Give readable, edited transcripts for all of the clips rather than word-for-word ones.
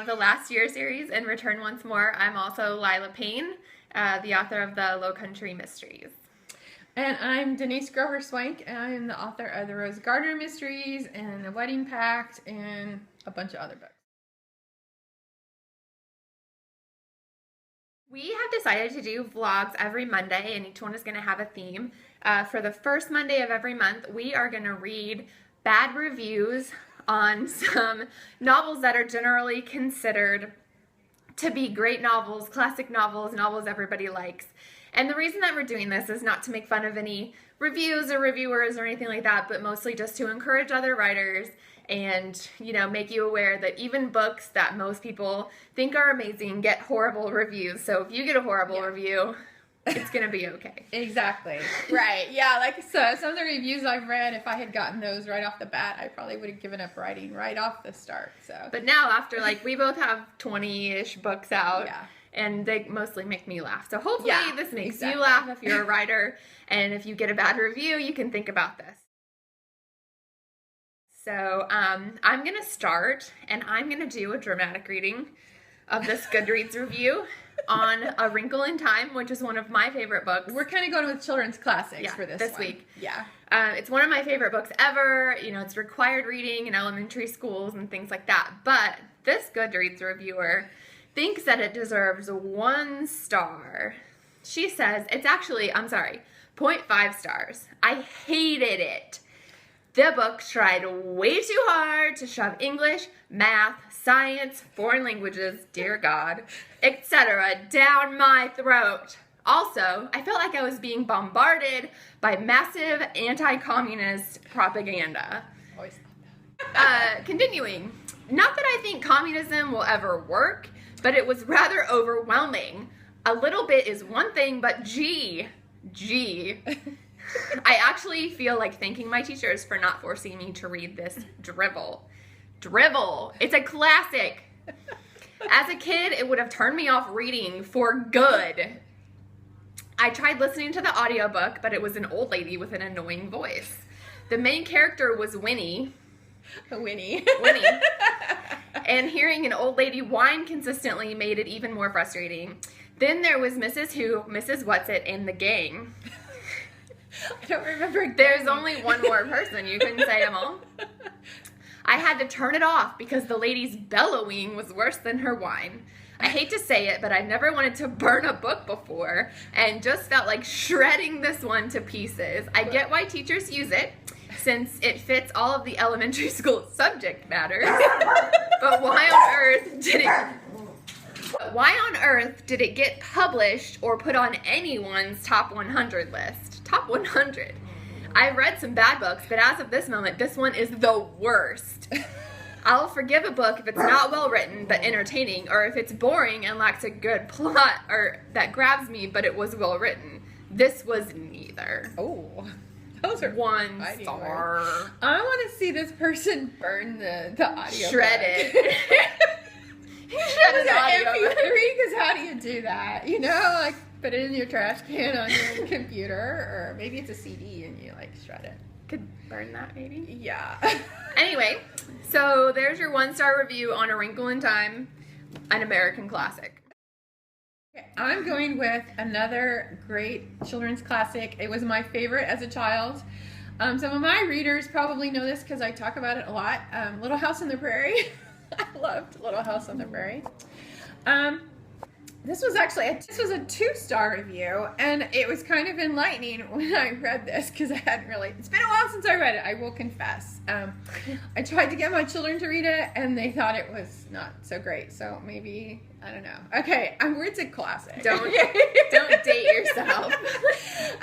of the Last Year series and Return Once More. I'm also Lyla Payne, the author of the Low Country Mysteries. And I'm Denise Swank, and I am the author of the Rose Gardner Mysteries and the Wedding Pact and a bunch of other books. We have decided to do vlogs every Monday, and each one is going to have a theme. For the first Monday of every month, we are going to read bad reviews on some novels that are generally considered to be great novels, classic novels, novels everybody likes. And the reason that we're doing this is not to make fun of any reviews or reviewers or anything like that, but mostly just to encourage other writers and, you know, make you aware that even books that most people think are amazing get horrible reviews. So if you get a horrible review, it's going to be okay. Exactly. Right. Yeah, like so some of the reviews I've read, if I had gotten those right off the bat, I probably would have given up writing right off the start. So. But now after, like, we both have 20-ish books out. Yeah. And they mostly make me laugh. So hopefully this makes you laugh if you're a writer. And if you get a bad review, you can think about this. So I'm going to start, and I'm going to do a dramatic reading of this Goodreads review on A Wrinkle in Time, which is one of my favorite books. We're kind of going with children's classics for this week. Yeah. It's one of my favorite books ever. You know, it's required reading in elementary schools and things like that. But this Goodreads reviewer thinks that it deserves 1 star. She says, it's actually, 0.5 stars. I hated it. The book tried way too hard to shove English, math, science, foreign languages, dear God, etc. down my throat. Also, I felt like I was being bombarded by massive anti-communist propaganda. Always thought that. Continuing, not that I think communism will ever work, but it was rather overwhelming. A little bit is one thing, but gee. I actually feel like thanking my teachers for not forcing me to read this drivel. It's a classic. As a kid, it would have turned me off reading for good. I tried listening to the audiobook, but it was an old lady with an annoying voice. The main character was Winnie. Winnie. And hearing an old lady whine consistently made it even more frustrating. Then there was Mrs. What's-It, and the gang. I don't remember. There's only one more person. You couldn't say them all. I had to turn it off because the lady's bellowing was worse than her whine. I hate to say it, but I've never wanted to burn a book before and just felt like shredding this one to pieces. I get why teachers use it, since it fits all of the elementary school subject matters. But why on earth did it get published or put on anyone's top 100 list? Top 100. I've read some bad books, but as of this moment, this one is the worst. I'll forgive a book if it's not well written but entertaining, or if it's boring and lacks a good plot or that grabs me but it was well written. This was neither. Oh. Those are 1 star. I want to see this person burn the audio. Shred it. Shred the audio. Because how do you do that? You know, like put it in your trash can on your computer, or maybe it's a CD and you like shred it. Could burn that maybe. Yeah. Anyway, so there's your 1-star review on A Wrinkle in Time, an American classic. Okay, I'm going with another great children's classic. It was my favorite as a child. Some of my readers probably know this because I talk about it a lot. Little House on the Prairie. I loved Little House on the Prairie. This was a 2-star review, and it was kind of enlightening when I read this because it's been a while since I read it, I will confess. I tried to get my children to read it, and they thought it was not so great, so maybe, I don't know. Okay, it's a classic. Don't date yourself.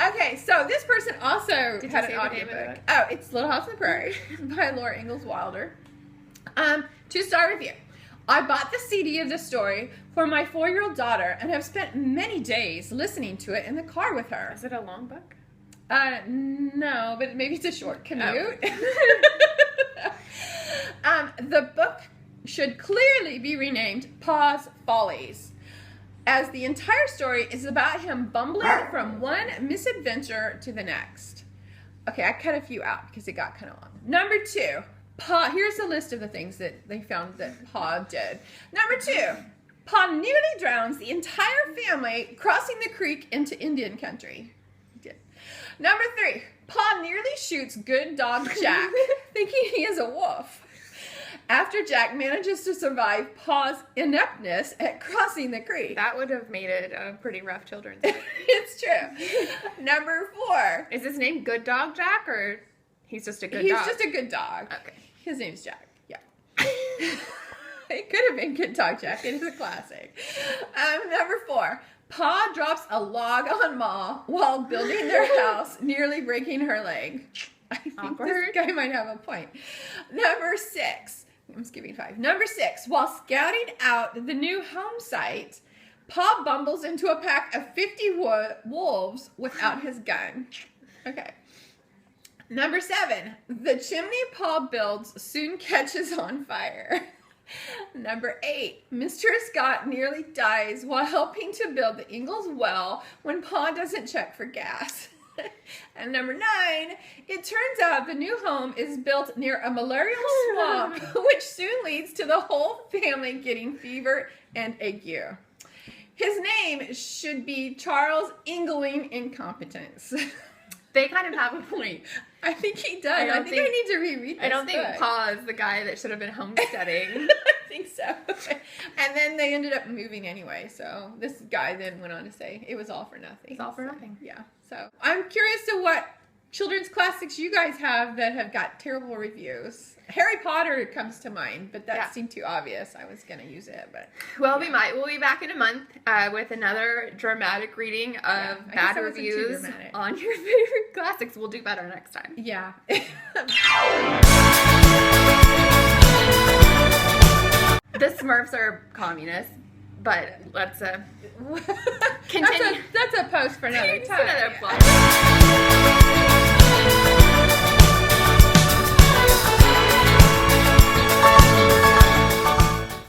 Okay, so this person also had an audiobook. Oh, it's Little House on the Prairie by Laura Ingalls Wilder. 2-star review. I bought the CD of the story for my 4-year-old daughter and have spent many days listening to it in the car with her. Is it a long book? No, but maybe it's a short commute. Oh. The book should clearly be renamed Pa's Follies, as the entire story is about him bumbling from one misadventure to the next. Okay, I cut a few out because it got kind of long. Number 2, Pa, here's a list of the things that they found that Pa did. Number 2, Pa nearly drowns the entire family crossing the creek into Indian country. He did. Number 3, Pa nearly shoots good dog Jack, thinking he is a wolf. After Jack manages to survive Pa's ineptness at crossing the creek. That would have made it a pretty rough children's book. It's true. Number 4. Is his name Good Dog Jack, or he's just a good dog? He's just a good dog. Okay. His name's Jack. Yeah. It could have been Good Dog Jack. It is a classic. Number 4. Pa drops a log on Ma while building their house, nearly breaking her leg. I think Awkward. this guy might have a point. Number 6. I'm skipping 5. Number 6. While scouting out the new home site, Pa bumbles into a pack of 50 wolves without his gun. Okay. Number 7. The chimney Pa builds soon catches on fire. Number 8. Mr. Scott nearly dies while helping to build the Ingalls well when Pa doesn't check for gas. And number 9, it turns out the new home is built near a malarial swamp, which soon leads to the whole family getting fever and ague. His name should be Charles Ingling Incompetence. They kind of have a point. I think he does. I think I need to reread this I don't think book. Pa is the guy that should have been homesteading. I think so. And then they ended up moving anyway. So this guy then went on to say it was all for nothing. It's all for nothing. Yeah. So I'm curious to what children's classics you guys have that have got terrible reviews. Harry Potter comes to mind, but that seemed too obvious. I was going to use it, but... Well, we might. We'll be back in a month with another dramatic reading of bad reviews on your favorite classics. We'll do better next time. Yeah. The Smurfs are communists, but let's continue. That's a post for another time. Another plot.